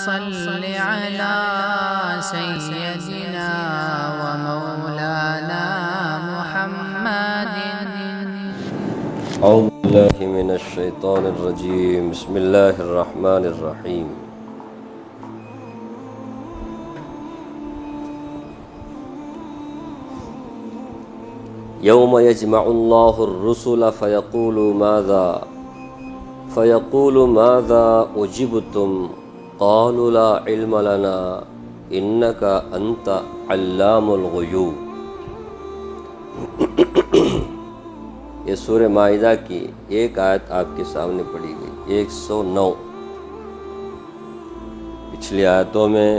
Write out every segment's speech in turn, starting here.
صل على سيدنا ومولانا محمد. أعوذ بالله من الشيطان الرجيم. بسم الله الرحمن الرحيم. يوم يجمع الله الرسل فيقول ماذا أجبتم قالوا لا علم لنا إنك أنت علام الغيوب. یہ سورہ مائدہ کی ایک آیت آپ کے سامنے پڑھی گئی، 109. پچھلی آیتوں میں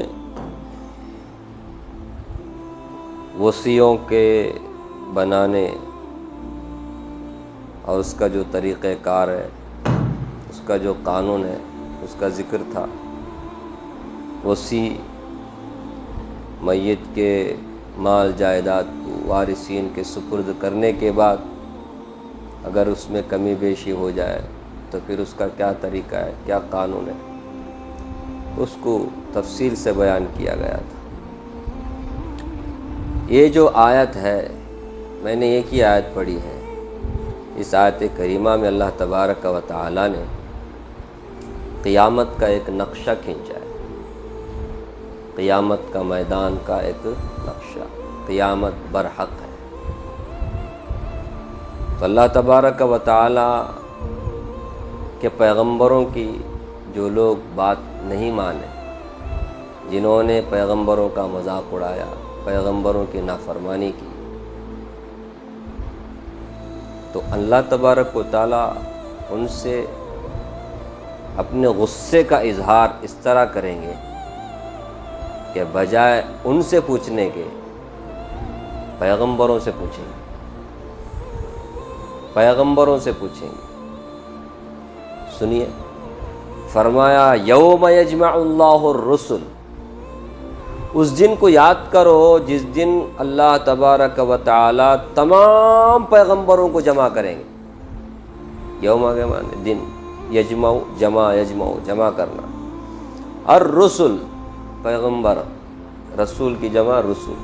وصیوں کے بنانے اور اس کا جو طریقہ کار ہے، اس کا جو قانون ہے، اس کا ذکر تھا. وصی میت کے مال جائیداد کو وارثین کے سپرد کرنے کے بعد اگر اس میں کمی بیشی ہو جائے تو پھر اس کا کیا طریقہ ہے، کیا قانون ہے، اس کو تفصیل سے بیان کیا گیا تھا. یہ جو آیت ہے، میں نے ایک ہی آیت پڑھی ہے. اس آیت کریمہ میں اللہ تبارک و تعالی نے قیامت کا ایک نقشہ کھینچا ہے، قیامت کا میدان کا ایک نقشہ. قیامت برحق ہے. تو اللہ تبارک و تعالی کے پیغمبروں کی جو لوگ بات نہیں مانے، جنہوں نے پیغمبروں کا مذاق اڑایا، پیغمبروں کی نافرمانی کی، تو اللہ تبارک و تعالی ان سے اپنے غصے کا اظہار اس طرح کریں گے کہ بجائے ان سے پوچھنے کے پیغمبروں سے پوچھیں گے، پیغمبروں سے پوچھیں گے. سنیے، فرمایا یوم یجمع اللہ الرسل. اس دن کو یاد کرو جس دن اللہ تبارک و تعالی تمام پیغمبروں کو جمع کریں گے. یوم کے معنی دن، یجمع جمع کرنا. الرسل پیغمبر، رسول کی جمع رسول.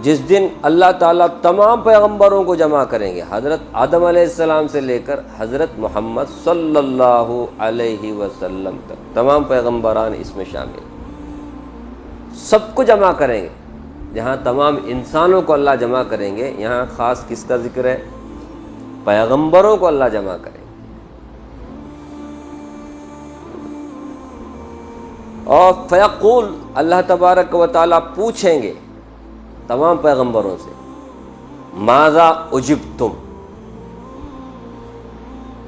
جس دن اللہ تعالیٰ تمام پیغمبروں کو جمع کریں گے، حضرت آدم علیہ السلام سے لے کر حضرت محمد صلی اللہ علیہ وسلم تک تمام پیغمبران اس میں شامل، سب کو جمع کریں گے. جہاں تمام انسانوں کو اللہ جمع کریں گے، یہاں خاص کس کا ذکر ہے؟ پیغمبروں کو اللہ جمع کریں گے. اور فیقول، اللہ تبارک و تعالیٰ پوچھیں گے تمام پیغمبروں سے، ماذا اجبتم.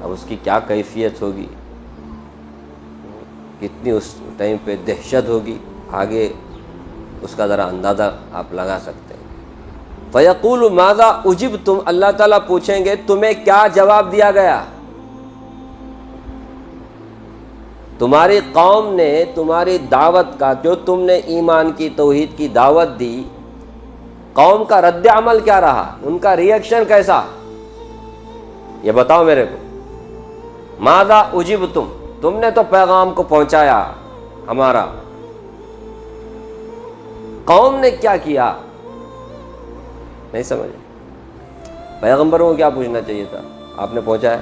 اب اس کی کیا کیفیت ہوگی، کتنی اس ٹائم پہ دہشت ہوگی، آگے اس کا ذرا اندازہ آپ لگا سکتے ہیں. فیقول ماذا اجبتم، اللہ تعالیٰ پوچھیں گے تمہیں کیا جواب دیا گیا. تمہاری قوم نے تمہاری دعوت کا، جو تم نے ایمان کی، توحید کی دعوت دی، قوم کا رد عمل کیا رہا، ان کا ریئیکشن کیسا، یہ بتاؤ میرے کو. ماذا اجبتم، تم نے تو پیغام کو پہنچایا ہمارا، قوم نے کیا کیا. نہیں سمجھے؟ پیغمبروں کو کیا پوچھنا چاہیے تھا، آپ نے پہنچایا؟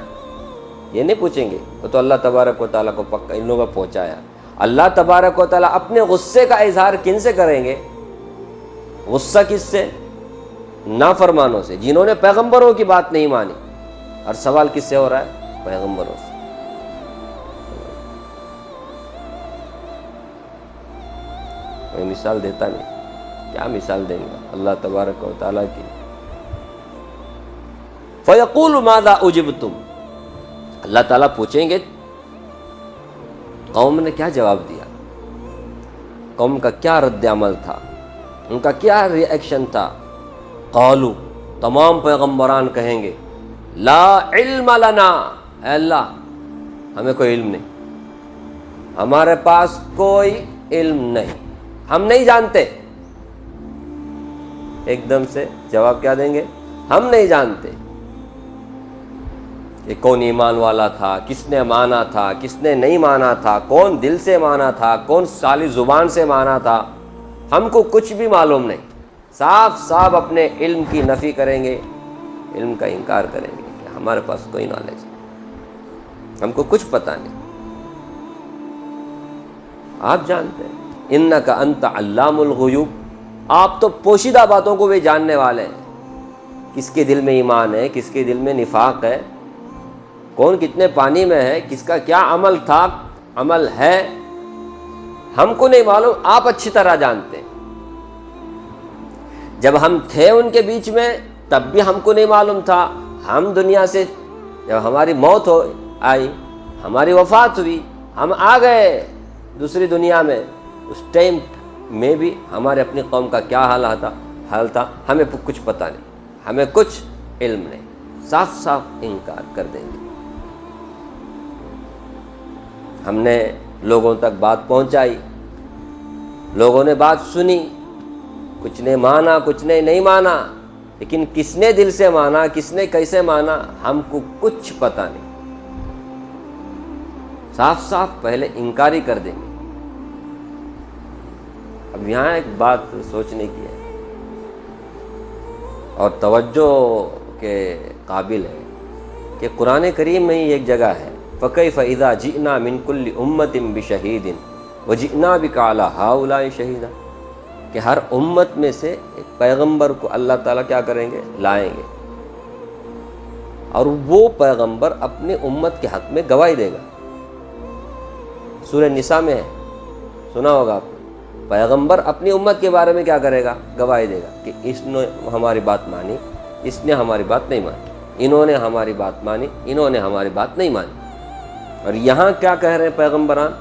یہ نہیں پوچھیں گے. وہ تو اللہ تبارک و تعالیٰ کو پکا ان لوگوں کو پہنچایا. اللہ تبارک و تعالیٰ اپنے غصے کا اظہار کن سے کریں گے؟ غصہ کس سے؟ نافرمانوں سے، جنہوں نے پیغمبروں کی بات نہیں مانی. اور سوال کس سے ہو رہا ہے؟ پیغمبروں سے. میں مثال دیتا نہیں، کیا مثال دیں گا اللہ تبارک و تعالیٰ کی. فیقول ماذا اجبتم، اللہ تعالیٰ پوچھیں گے قوم نے کیا جواب دیا، قوم کا کیا رد عمل تھا، ان کا کیا ری ایکشن تھا. قالو، تمام پیغمبران کہیں گے، لا علم لنا، اے اللہ ہمیں کوئی علم نہیں، ہمارے پاس کوئی علم نہیں، ہم نہیں جانتے. ایک دم سے جواب کیا دیں گے؟ ہم نہیں جانتے. کہ کون ایمان والا تھا، کس نے مانا تھا، کس نے نہیں مانا تھا، کون دل سے مانا تھا، کون سالی زبان سے مانا تھا، ہم کو کچھ بھی معلوم نہیں. صاف صاف اپنے علم کی نفی کریں گے، علم کا انکار کریں گے کہ ہمارے پاس کوئی نالج نہیں، ہم کو کچھ پتہ نہیں. آپ جانتے ہیں انک انت علام الغیوب، آپ تو پوشیدہ باتوں کو بھی جاننے والے ہیں. کس کے دل میں ایمان ہے، کس کے دل میں نفاق ہے، کون کتنے پانی میں ہے، کس کا کیا عمل تھا، عمل ہے، ہم کو نہیں معلوم، آپ اچھی طرح جانتے ہیں. جب ہم تھے ان کے بیچ میں تب بھی ہم کو نہیں معلوم تھا. ہم دنیا سے جب ہماری موت آئی، ہماری وفات ہوئی، ہم آ گئے دوسری دنیا میں، اس ٹائم میں بھی ہمارے اپنی قوم کا کیا حال تھا ہمیں کچھ پتہ نہیں، ہمیں کچھ علم نہیں. صاف صاف انکار کر دیں گے. ہم نے لوگوں تک بات پہنچائی، لوگوں نے بات سنی، کچھ نے مانا، کچھ نے نہیں مانا، لیکن کس نے دل سے مانا، کس نے کیسے مانا، ہم کو کچھ پتہ نہیں. صاف صاف پہلے انکار ہی کر دیں گے. اب یہاں ایک بات سوچنے کی ہے اور توجہ کے قابل ہے کہ قرآن کریم میں ہی ایک جگہ ہے فَكَيْفَ إِذَا جِئْنَا مِن كُلِّ أُمَّةٍ بِشَهِيدٍ وَجِئْنَا بِكَ عَلَى هَؤُلَاءِ شَهِيدًا، کہ ہر امت میں سے ایک پیغمبر کو اللہ تعالیٰ کیا کریں گے، لائیں گے، اور وہ پیغمبر اپنے امت کے حق میں گواہی دے گا. سورہ نساء میں ہے، سنا ہوگا آپ نے. پیغمبر اپنی امت کے بارے میں کیا کرے گا، گواہی دے گا کہ اس نے ہماری بات مانی، اس نے ہماری بات نہیں مانی، انہوں نے ہماری بات مانی، انہوں نے ہماری بات نہیں مانی. اور یہاں کیا کہہ رہے ہیں پیغمبران،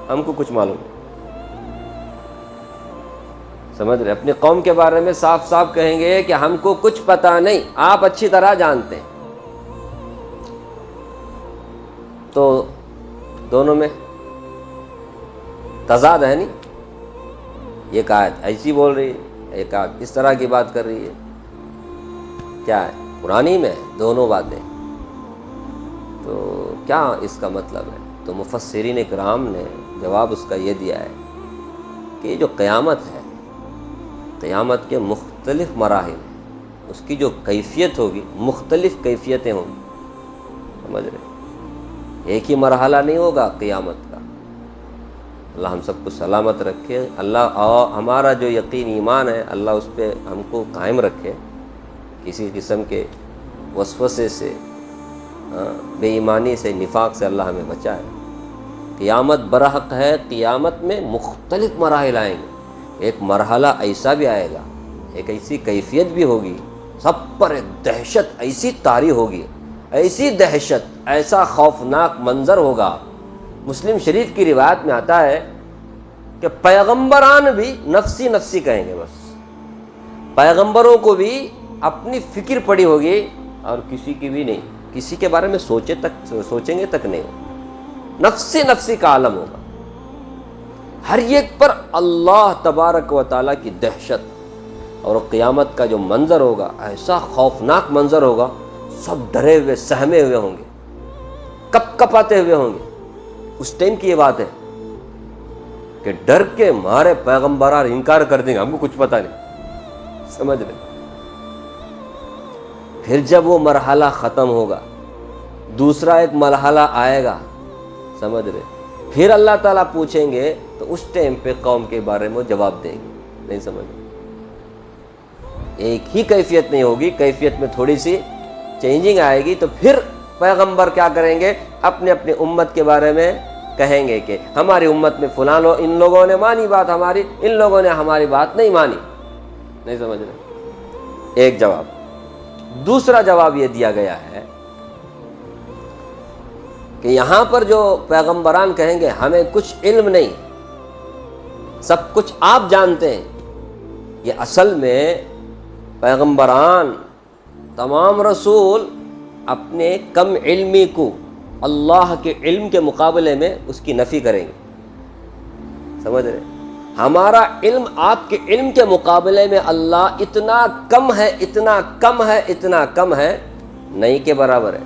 ہم کو کچھ معلوم نہیں. سمجھ رہے، اپنی قوم کے بارے میں صاف صاف کہیں گے کہ ہم کو کچھ پتہ نہیں، آپ اچھی طرح جانتے ہیں. تو دونوں میں تضاد ہے نہیں. ایک آیت ایسی بول رہی ہے، ایک آیت اس طرح کی بات کر رہی ہے. کیا ہے، قرآنی میں دونوں باتیں. تو کیا اس کا مطلب ہے؟ تو مفسرین اکرام نے جواب اس کا یہ دیا ہے کہ یہ جو قیامت ہے، قیامت کے مختلف مراحل، اس کی جو کیفیت ہوگی، مختلف کیفیتیں ہوں گی. سمجھ رہے، ایک ہی مرحلہ نہیں ہوگا قیامت کا. اللہ ہم سب کو سلامت رکھے. اللہ ہمارا جو یقین ایمان ہے اللہ اس پہ ہم کو قائم رکھے، کسی قسم کے وسوسے سے، بے ایمانی سے، نفاق سے اللہ ہمیں بچائے. قیامت برحق ہے، قیامت میں مختلف مراحل آئیں گے. ایک مرحلہ ایسا بھی آئے گا، ایک ایسی کیفیت بھی ہوگی، سب پر ایک دہشت ایسی طاری ہوگی، ایسی دہشت، ایسا خوفناک منظر ہوگا. مسلم شریف کی روایت میں آتا ہے کہ پیغمبران بھی نفسی نفسی کہیں گے. بس پیغمبروں کو بھی اپنی فکر پڑی ہوگی اور کسی کی بھی نہیں، کسی کے بارے میں سوچیں گے تک نہیں ہوگا. نفسی نفسی کا عالم ہوگا. ہر ایک پر اللہ تبارک و تعالیٰ کی دہشت، اور قیامت کا جو منظر ہوگا ایسا خوفناک منظر ہوگا. سب ڈرے ہوئے، سہمے ہوئے ہوں گے، کپ کپاتے ہوئے ہوں گے. اس ٹائم کی یہ بات ہے کہ ڈر کے مارے پیغمبران انکار کر دیں گے، ہم کو کچھ پتہ نہیں. سمجھ رہے، پھر جب وہ مرحلہ ختم ہوگا دوسرا ایک مرحلہ آئے گا. سمجھ رہے، پھر اللہ تعالیٰ پوچھیں گے تو اس ٹائم پہ قوم کے بارے میں جواب دیں گے. نہیں سمجھ رہے، ایک ہی کیفیت نہیں ہوگی، کیفیت میں تھوڑی سی چینجنگ آئے گی. تو پھر پیغمبر کیا کریں گے، اپنے اپنے امت کے بارے میں کہیں گے کہ ہماری امت میں فلاں لوگ، ان لوگوں نے مانی بات ہماری، ان لوگوں نے ہماری بات نہیں مانی. نہیں سمجھ رہے، ایک جواب. دوسرا جواب یہ دیا گیا ہے کہ یہاں پر جو پیغمبران کہیں گے ہمیں کچھ علم نہیں، سب کچھ آپ جانتے ہیں. یہ اصل میں پیغمبران، تمام رسول اپنے کم علمی کو اللہ کے علم کے مقابلے میں اس کی نفی کریں گے. سمجھ رہے، ہمارا علم آپ کے علم کے مقابلے میں اللہ اتنا کم ہے، اتنا کم ہے، اتنا کم ہے، نہیں کے برابر ہے.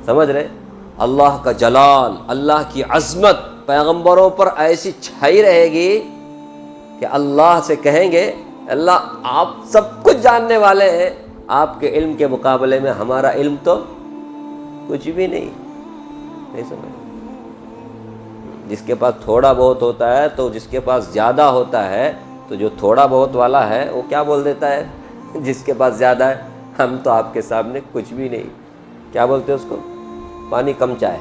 سمجھ رہے؟ اللہ کا جلال، اللہ کی عظمت پیغمبروں پر ایسی چھائی رہے گی کہ اللہ سے کہیں گے اللہ آپ سب کچھ جاننے والے ہیں، آپ کے علم کے مقابلے میں ہمارا علم تو کچھ بھی نہیں سمجھ۔ جس کے پاس تھوڑا بہت ہوتا ہے تو جس کے پاس زیادہ ہوتا ہے تو جو تھوڑا بہت والا ہے وہ کیا بول دیتا ہے جس کے پاس زیادہ ہے، ہم تو آپ کے سامنے کچھ بھی نہیں، کیا بولتے ہیں اس کو، پانی کم چائے،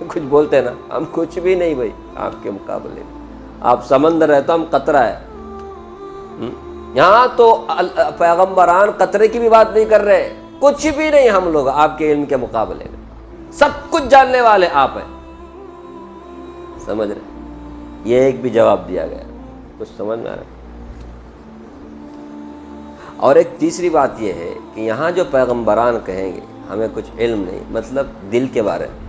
کچھ بولتے ہیں نا، ہم کچھ بھی نہیں بھائی آپ کے مقابلے میں، آپ سمندر ہے تو ہم قطرہ ہے۔ یہاں تو پیغمبران قطرے کی بھی بات نہیں کر رہے، کچھ بھی نہیں ہم لوگ آپ کے علم کے مقابلے میں، سب کچھ جاننے والے آپ ہیں، سمجھ رہے؟ یہ ایک بھی جواب دیا گیا، کچھ سمجھ میں آ رہا ہے؟ اور ایک تیسری بات یہ ہے کہ یہاں جو پیغمبران کہیں گے ہمیں کچھ علم نہیں، مطلب دل کے بارے میں،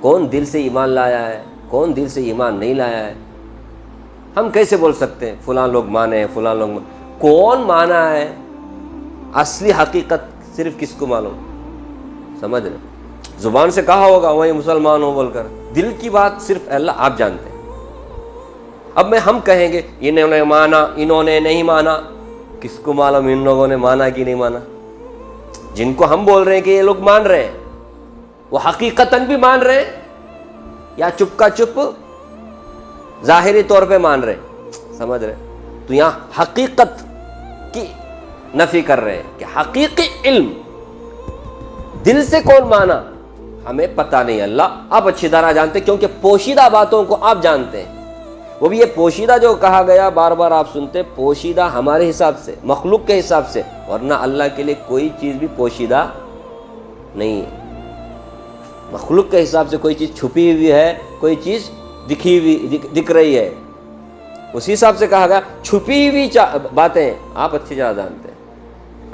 کون دل سے ایمان لایا ہے، کون دل سے ایمان نہیں لایا ہے، ہم کیسے بول سکتے ہیں فلاں لوگ مانے ہیں فلاں لوگ کون مانا ہے؟ اصلی حقیقت صرف کس کو معلوم، سمجھ رہے؟ زبان سے کہا ہوگا وہی مسلمان ہو بول کر، دل کی بات صرف اللہ آپ جانتے ہیں۔ اب ہم کہیں گے انہوں نے مانا انہوں نے نہیں مانا، کس کو معلوم ان لوگوں نے مانا کہ نہیں مانا؟ جن کو ہم بول رہے ہیں کہ یہ لوگ مان رہے ہیں وہ حقیقتاً بھی مان رہے ہیں یا چپ کا چپ ظاہری طور پہ مان رہے ہیں، سمجھ رہے؟ تو یہاں حقیقت کی نفی کر رہے ہیں کہ حقیقی علم دل سے کون مانا ہمیں پتہ نہیں، اللہ آپ اچھی طرح جانتے، کیونکہ پوشیدہ باتوں کو آپ جانتے ہیں، وہ بھی یہ پوشیدہ جو کہا گیا بار بار آپ سنتے، پوشیدہ ہمارے حساب سے، مخلوق کے حساب سے، ورنہ اللہ کے لیے کوئی چیز بھی پوشیدہ نہیں ہے۔ مخلوق کے حساب سے کوئی چیز چھپی ہوئی ہے، کوئی چیز دکھی ہوئی دکھ رہی ہے، اسی حساب سے کہا گیا چھپی ہوئی باتیں آپ اچھی طرح جانتے ہیں۔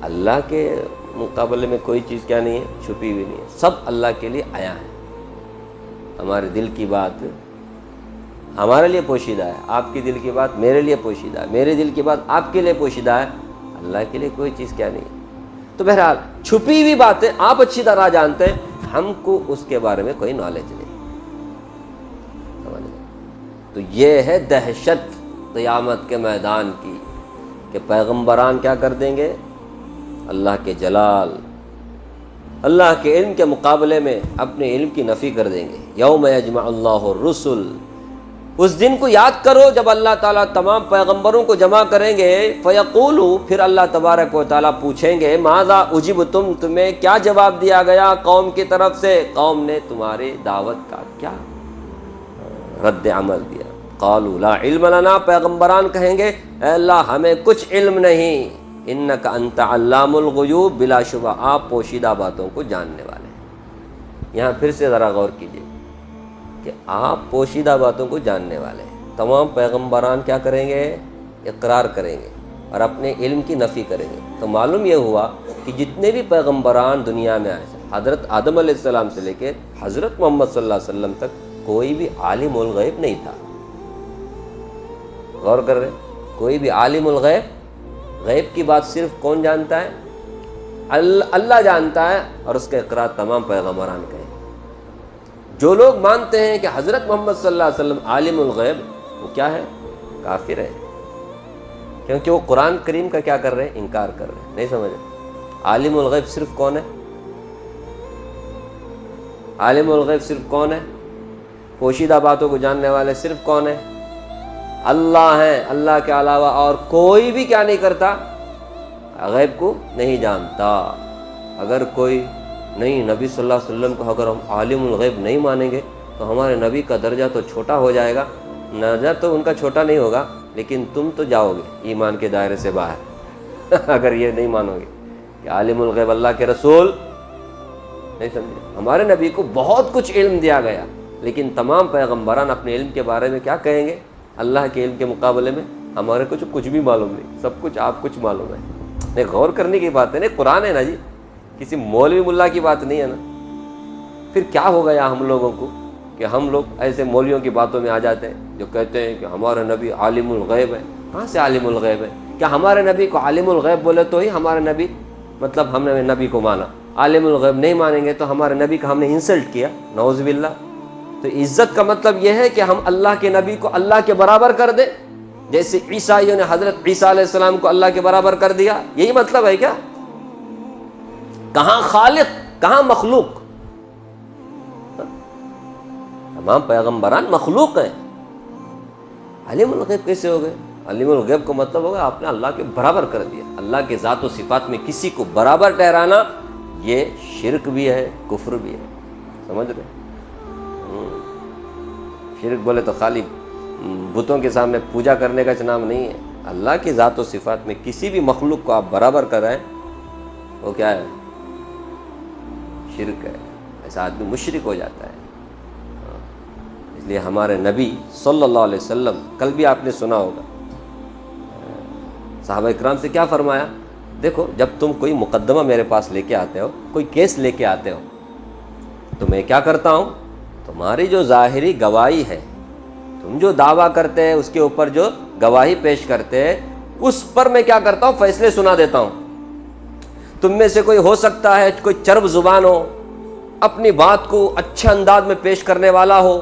اللہ کے مقابلے میں کوئی چیز کیا نہیں ہے، چھپی ہوئی نہیں ہے، سب اللہ کے لیے آیا ہے۔ ہمارے دل کی بات ہمارے لیے پوشیدہ ہے، آپ کی دل کی بات میرے لیے پوشیدہ ہے، میرے دل کی بات آپ کے لیے پوشیدہ ہے، اللہ کے لیے کوئی چیز کیا نہیں ہے۔ تو بہرحال چھپی ہوئی باتیں آپ اچھی طرح جانتے ہیں، ہم کو اس کے بارے میں کوئی نالج نہیں، تو یہ ہے دہشت قیامت کے میدان کی کہ پیغمبران کیا کر دیں گے، اللہ کے جلال، اللہ کے علم کے مقابلے میں اپنے علم کی نفی کر دیں گے۔ یوم یجمع اللہ الرسل، اس دن کو یاد کرو جب اللہ تعالیٰ تمام پیغمبروں کو جمع کریں گے، فیقولوا، پھر اللہ تبارک و تعالیٰ پوچھیں گے، ماذا اجبتم، تمہیں کیا جواب دیا گیا قوم کی طرف سے، قوم نے تمہاری دعوت کا کیا رد عمل دیا؟ قالوا لا علم لنا، پیغمبران کہیں گے اے اللہ ہمیں کچھ علم نہیں، انک انت علام الغیوب، بلا شبہ آپ پوشیدہ باتوں کو جاننے والے ہیں۔ یہاں پھر سے ذرا غور کیجیے کہ آپ پوشیدہ باتوں کو جاننے والے ہیں۔ تمام پیغمبران کیا کریں گے؟ اقرار کریں گے اور اپنے علم کی نفی کریں گے۔ تو معلوم یہ ہوا کہ جتنے بھی پیغمبران دنیا میں آئے، حضرت آدم علیہ السلام سے لے کے حضرت محمد صلی اللہ علیہ وسلم تک کوئی بھی عالم الغیب نہیں تھا۔ غور کر رہے؟ کوئی بھی عالم الغیب، غیب کی بات صرف کون جانتا ہے؟ اللہ جانتا ہے، اور اس کا اقرار تمام پیغمبران کریں۔ جو لوگ مانتے ہیں کہ حضرت محمد صلی اللہ علیہ وسلم عالم الغیب، وہ کیا ہے؟ کافر ہے، کیونکہ وہ قرآن کریم کا کیا کر رہے ہیں؟ انکار کر رہے ہیں۔ نہیں سمجھے؟ عالم الغیب صرف کون ہے؟ عالم الغیب صرف کون ہے؟ پوشیدہ باتوں کو جاننے والے صرف کون ہے؟ اللہ ہیں، اللہ کے علاوہ اور کوئی بھی کیا نہیں کرتا؟ غیب کو نہیں جانتا۔ اگر کوئی نہیں، نبی صلی اللہ علیہ وسلم کو اگر ہم عالم الغیب نہیں مانیں گے تو ہمارے نبی کا درجہ تو چھوٹا ہو جائے گا۔ درجہ تو ان کا چھوٹا نہیں ہوگا، لیکن تم تو جاؤ گے ایمان کے دائرے سے باہر اگر یہ نہیں مانو گے کہ عالم الغیب اللہ کے رسول نہیں سمجھے۔ ہمارے نبی کو بہت کچھ علم دیا گیا، لیکن تمام پیغمبران اپنے علم کے بارے میں کیا کہیں گے؟ اللہ کے علم کے مقابلے میں ہمارے کو کچھ بھی معلوم نہیں، سب کچھ آپ کچھ معلوم ہے۔ نہیں، غور کرنے کی بات ہے، نہیں قرآن ہے نا جی، کسی مولوی ملا کی بات نہیں ہے نا۔ پھر کیا ہو گیا ہم لوگوں کو کہ ہم لوگ ایسے مولویوں کی باتوں میں آ جاتے ہیں جو کہتے ہیں کہ ہمارا نبی عالم الغیب ہے۔ کہاں سے عالم الغیب ہے؟ کیا ہمارے نبی کو عالم الغیب بولے تو ہی ہمارے نبی، مطلب ہم نے نبی کو مانا؟ عالم الغیب نہیں مانیں گے تو ہمارے نبی کا ہم نے انسلٹ کیا، نعوذ باللہ۔ تو عزت کا مطلب یہ ہے کہ ہم اللہ کے نبی کو اللہ کے برابر کر دیں، جیسے عیسائیوں نے حضرت عیسیٰ علیہ السلام کو اللہ کے برابر کر دیا، یہی مطلب ہے کیا؟ کہاں خالق کہاں مخلوق؟ تمام پیغمبران مخلوق ہیں، عالم الغیب کیسے ہو گئے؟ عالم الغیب کو مطلب ہوگا آپ نے اللہ کے برابر کر دیا۔ اللہ کے ذات و صفات میں کسی کو برابر ٹھہرانا یہ شرک بھی ہے، کفر بھی ہے، سمجھ رہے؟ شرک بولے تو خالی بتوں کے سامنے پوجا کرنے کا نام نہیں ہے۔ اللہ کی ذات و صفات میں کسی بھی مخلوق کو آپ برابر کرائیں وہ کیا ہے؟ شرک ہے، ایسا آدمی مشرک ہو جاتا ہے۔ اس لیے ہمارے نبی صلی اللہ علیہ وسلم، کل بھی آپ نے سنا ہوگا صحابہ اکرام سے کیا فرمایا؟ دیکھو جب تم کوئی مقدمہ میرے پاس لے کے آتے ہو، کوئی کیس لے کے آتے ہو، تو میں کیا کرتا ہوں؟ تمہاری جو ظاہری گواہی ہے، تم جو دعویٰ کرتے ہیں اس کے اوپر جو گواہی پیش کرتے ہیں، اس پر میں کیا کرتا ہوں؟ فیصلے سنا دیتا ہوں۔ تم میں سے کوئی ہو سکتا ہے کوئی چرب زبان ہو، اپنی بات کو اچھے انداز میں پیش کرنے والا ہو،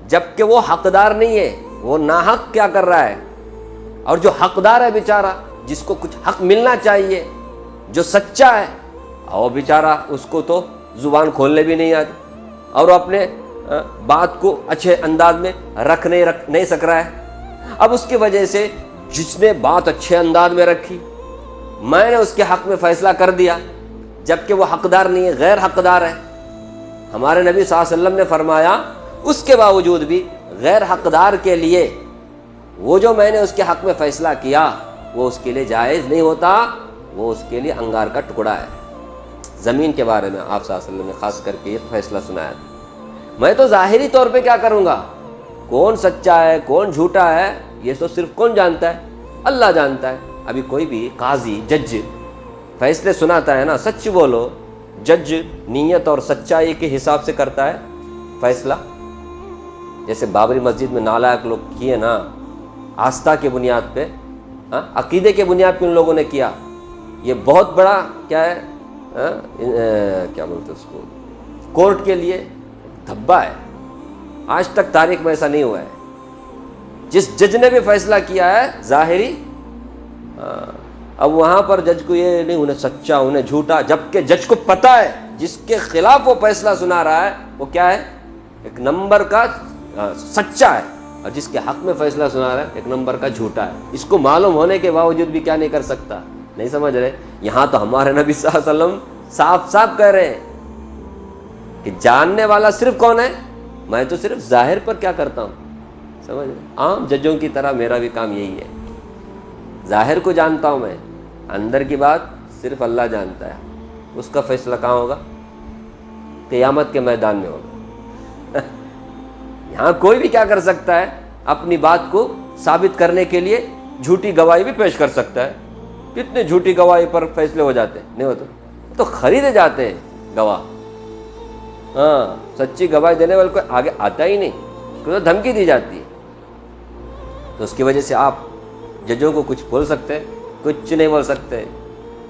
جبکہ وہ حقدار نہیں ہے، وہ ناحق کیا کر رہا ہے، اور جو حقدار ہے بیچارہ، جس کو کچھ حق ملنا چاہیے، جو سچا ہے، وہ بیچارہ اس کو تو زبان کھولنے بھی نہیں آتی، اور وہ اپنے بات کو اچھے انداز میں رکھ نہیں سک رہا ہے۔ اب اس کی وجہ سے جس نے بات اچھے انداز میں رکھی، میں نے اس کے حق میں فیصلہ کر دیا، جبکہ وہ حقدار نہیں ہے، غیر حقدار ہے۔ ہمارے نبی صلی اللہ علیہ وسلم نے فرمایا اس کے باوجود بھی غیر حقدار کے لیے وہ جو میں نے اس کے حق میں فیصلہ کیا وہ اس کے لیے جائز نہیں ہوتا، وہ اس کے لیے انگار کا ٹکڑا ہے۔ زمین کے بارے میں آپ صلی اللہ علیہ وسلم نے خاص کر کے یہ فیصلہ سنایا تھا۔ میں تو ظاہری طور پہ کیا کروں گا، کون سچا ہے کون جھوٹا ہے یہ تو صرف کون جانتا ہے؟ اللہ جانتا ہے۔ ابھی کوئی بھی قاضی جج فیصلے سناتا ہے نا، سچ بولو، جج نیت اور سچائی کے حساب سے کرتا ہے فیصلہ۔ جیسے بابری مسجد میں نالائق لوگ کیے نا، آستھا کے بنیاد پہ، عقیدے کے بنیاد پہ ان لوگوں نے کیا، یہ بہت بڑا کیا ہے، کیا بولتے اس کو، کورٹ کے لیے دھبا ہے۔ آج تک تاریخ میں ایسا نہیں ہوا ہے۔ جس جج نے بھی فیصلہ کیا ہے ظاہری، اب وہاں پر جج کو یہ نہیں انہیں سچا انہیں جھوٹا، جبکہ جج کو پتا ہے جس کے خلاف وہ فیصلہ سنا رہا ہے وہ کیا ہے، ایک نمبر کا سچا ہے، اور جس کے حق میں فیصلہ سنا رہا ہے ایک نمبر کا جھوٹا ہے۔ اس کو معلوم ہونے کے باوجود بھی کیا نہیں کر سکتا، نہیں سمجھ رہے؟ یہاں تو ہمارے نبی صلی اللہ علیہ وسلم صاف صاف کہہ رہے ہیں کہ جاننے والا صرف کون ہے، میں تو صرف ظاہر پر کیا کرتا ہوں، سمجھ رہے؟ عام ججوں کی طرح میرا بھی کام یہی ہے، ظاہر کو جانتا ہوں میں، اندر کی بات صرف اللہ جانتا ہے۔ اس کا فیصلہ کہاں ہوگا؟ قیامت کے میدان میں ہوگا۔ یہاں کوئی بھی کیا کر سکتا ہے، اپنی بات کو ثابت کرنے کے لیے جھوٹی گواہی بھی پیش کر سکتا ہے۔ کتنے جھوٹی گواہی پر فیصلے ہو جاتے ہیں، نہیں ہوتے تو خریدے جاتے ہیں گواہ۔ سچی گواہی دینے والے کو آگے آتا ہی نہیں، اس کو تو دھمکی دی جاتی ہے۔ تو اس کی وجہ سے آپ ججوں کو کچھ بول سکتے ہیں؟ کچھ نہیں بول سکتے۔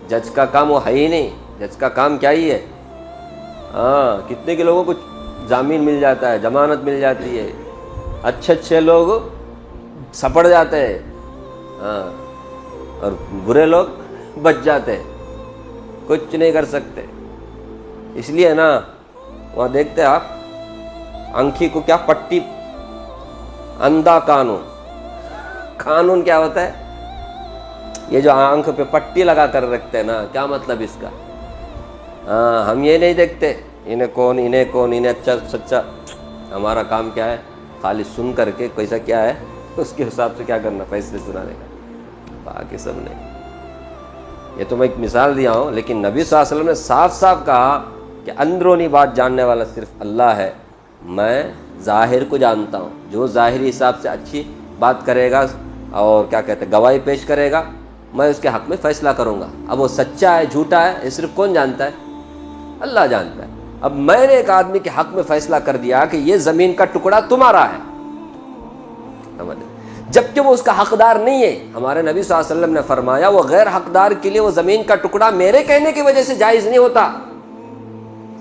جج کا کام وہ ہے ہی نہیں، جج کا کام کیا ہی ہے؟ کتنے کے لوگوں کو جامین مل جاتا ہے، ضمانت مل جاتی ہے، اچھے لوگ سپڑ جاتے ہیں، اور برے لوگ بچ جاتے ہیں، کچھ نہیں کر سکتے۔ اس لیے نا وہاں دیکھتے آپ آنکھی کو کیا پٹی، اندھا قانون۔ قانون کیا ہوتا ہے؟ یہ جو آنکھ پہ پٹی لگا کر رکھتے ہیں نا، کیا مطلب اس کا؟ ہم یہ نہیں دیکھتے انہیں کون اچھا سچا، ہمارا کام کیا ہے؟ خالی سن کر کے کیسا کیا ہے اس کے حساب سے کیا کرنا، فیصلے سنانے کا۔ باقی سب نہیں۔ یہ تو میں ایک مثال دیا ہوں، لیکن نبی صلی اللہ علیہ وسلم نے صاف صاف کہا کہ اندرونی بات جاننے والا صرف اللہ ہے، میں ظاہر کو جانتا ہوں۔ جو ظاہری حساب سے اچھی بات کرے گا اور کیا کہتے ہیں گواہی پیش کرے گا، میں اس کے حق میں فیصلہ کروں گا۔ اب وہ سچا ہے جھوٹا ہے یہ صرف کون جانتا ہے؟ اللہ جانتا ہے۔ اب میں نے ایک آدمی کے حق میں فیصلہ کر دیا کہ یہ زمین کا ٹکڑا تمہارا ہے، جبکہ وہ اس کا حقدار نہیں ہے۔ ہمارے نبی صلی اللہ علیہ وسلم نے فرمایا وہ غیر حقدار کے لیے وہ زمین کا ٹکڑا میرے کہنے کی وجہ سے جائز نہیں ہوتا،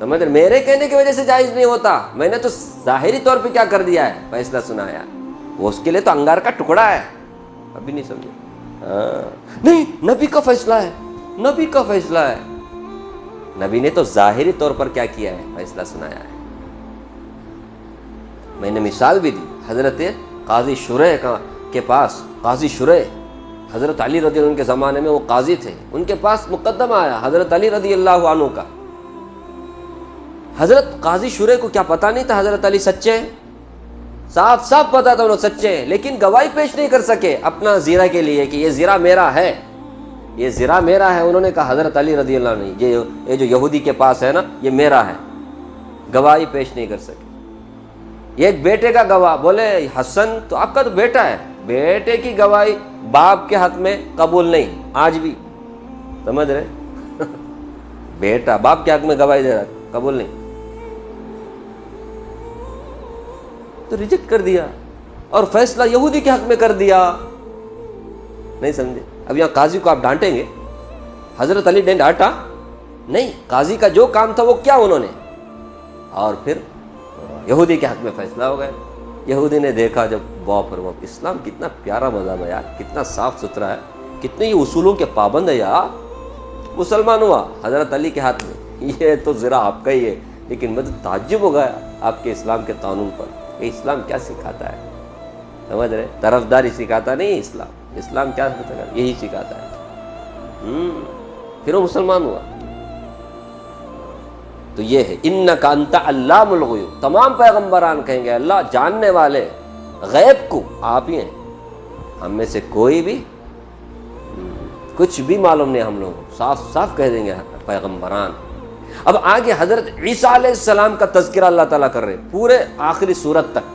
سمجھ رہے؟ میرے کہنے کی وجہ سے جائز نہیں ہوتا، میں نے تو ظاہری طور پہ کیا کر دیا ہے، فیصلہ سنایا، وہ اس کے لیے تو انگار کا ٹکڑا ہے. ابھی نہیں سمجھے؟ نہیں، نبی کا فیصلہ ہے، نبی کا فیصلہ ہے. نبی نے تو ظاہری طور پر کیا کیا ہے، فیصلہ سنایا ہے. میں نے مثال بھی دی، حضرت قاضی شریح کے پاس، قاضی شریح حضرت علی رضی اللہ عنہ کے زمانے میں وہ قاضی تھے، ان کے پاس مقدمہ آیا حضرت علی رضی اللہ عنہ کا. حضرت قاضی شریح کو کیا پتا نہیں تھا حضرت علی سچے ہیں؟ صاف صاف پتا تھا وہ سچے ہیں، لیکن گواہی پیش نہیں کر سکے اپنا زیرہ کے لیے کہ یہ زیرہ میرا ہے، یہ زیرہ میرا ہے. انہوں نے کہا حضرت علی رضی اللہ عنہ یہ جو یہودی کے پاس ہے نا، یہ میرا ہے. گواہی پیش نہیں کر سکے. یہ ایک بیٹے کا گواہ، بولے حسن تو آپ کا تو بیٹا ہے، بیٹے کی گواہی باپ کے حق میں قبول نہیں. آج بھی سمجھ رہے؟ بیٹا باپ کے حق میں گواہی دے رہا، قبول نہیں، تو ریجیکٹ کر دیا اور فیصلہ یہودی کے حق میں کر دیا. نہیں سمجھے؟ اب یہاں قاضی کو آپ ڈانٹیں گے، حضرت علی نے ڈانٹا نہیں، قاضی کا جو کام تھا وہ کیا انہوں نے، اور پھر یہودی کے حق میں فیصلہ ہو گئے. یہودی نے دیکھا جب باپ اور باپ، اسلام کتنا پیارا مذہب ہے یار، کتنا صاف ستھرا ہے، کتنے یہ اصولوں کے پابند ہے یار. مسلمان ہوا حضرت علی کے ہاتھ میں، یہ تو ذرا آپ کا ہی ہے، لیکن میں تو تعجب ہو گیا آپ کے اسلام کے قانون پر. کہ اسلام کیا سکھاتا ہے، سمجھ رہے؟ طرفداری سکھاتا نہیں اسلام، اسلام کیا سکھاتا ہے؟ یہی سکھاتا ہے. پھر وہ مسلمان ہوا. تو یہ ہے انک انت علام الغیوب. تمام پیغمبران کہیں گے اللہ جاننے والے غیب کو آپ ہی ہیں، ہم میں سے کوئی بھی کچھ بھی معلوم نہیں ہم لوگوں کو، صاف صاف کہہ دیں گے پیغمبران. اب آگے حضرت عیسیٰ علیہ السلام کا تذکرہ اللہ تعالیٰ کر رہے پورے آخری سورت تک،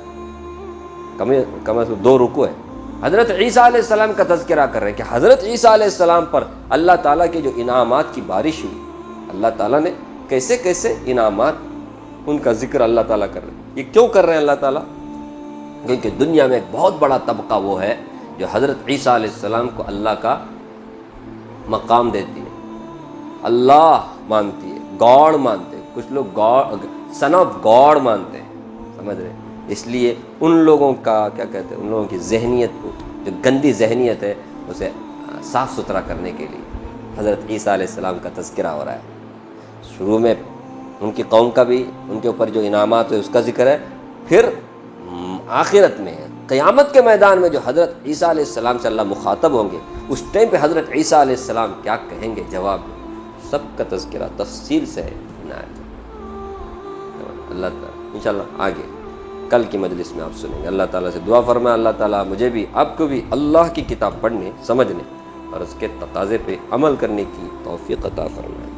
کم از کم 2 رکوع ہے. حضرت عیسیٰ علیہ السلام کا تذکرہ کر رہے ہیں کہ حضرت عیسیٰ علیہ السلام پر اللہ تعالیٰ کے جو انعامات کی بارش ہوئی، اللہ تعالیٰ نے کیسے کیسے انعامات، ان کا ذکر اللہ تعالیٰ کر رہے ہیں. یہ کیوں کر رہے ہیں اللہ تعالیٰ؟ کیونکہ دنیا میں ایک بہت بڑا طبقہ وہ ہے جو حضرت عیسیٰ علیہ السلام کو اللہ کا مقام دیتی ہے، اللہ مانتی ہے، گاڈ مانتے ہیں. کچھ لوگ گاڈ، سن آف گاڈ مانتے ہیں، سمجھ رہے؟ اس لیے ان لوگوں کا کیا کہتے ہیں، ان لوگوں کی ذہنیت کو، جو گندی ذہنیت ہے، اسے صاف ستھرا کرنے کے لیے حضرت عیسیٰ علیہ السلام کا تذکرہ ہو رہا ہے. شروع میں ان کی قوم کا بھی، ان کے اوپر جو انعامات ہوئے اس کا ذکر ہے، پھر آخرت میں قیامت کے میدان میں جو حضرت عیسیٰ علیہ السلام سے اللہ مخاطب ہوں گے، اس ٹائم پہ حضرت عیسیٰ علیہ السلام کیا کہیں گے، جواب سب کا تذکرہ تفصیل سے ہے. اللہ تعالیٰ انشاءاللہ آگے کل کی مجلس میں آپ سنیں گے. اللہ تعالیٰ سے دعا فرمائے اللہ تعالیٰ مجھے بھی آپ کو بھی اللہ کی کتاب پڑھنے، سمجھنے اور اس کے تقاضے پہ عمل کرنے کی توفیق عطا فرمائے.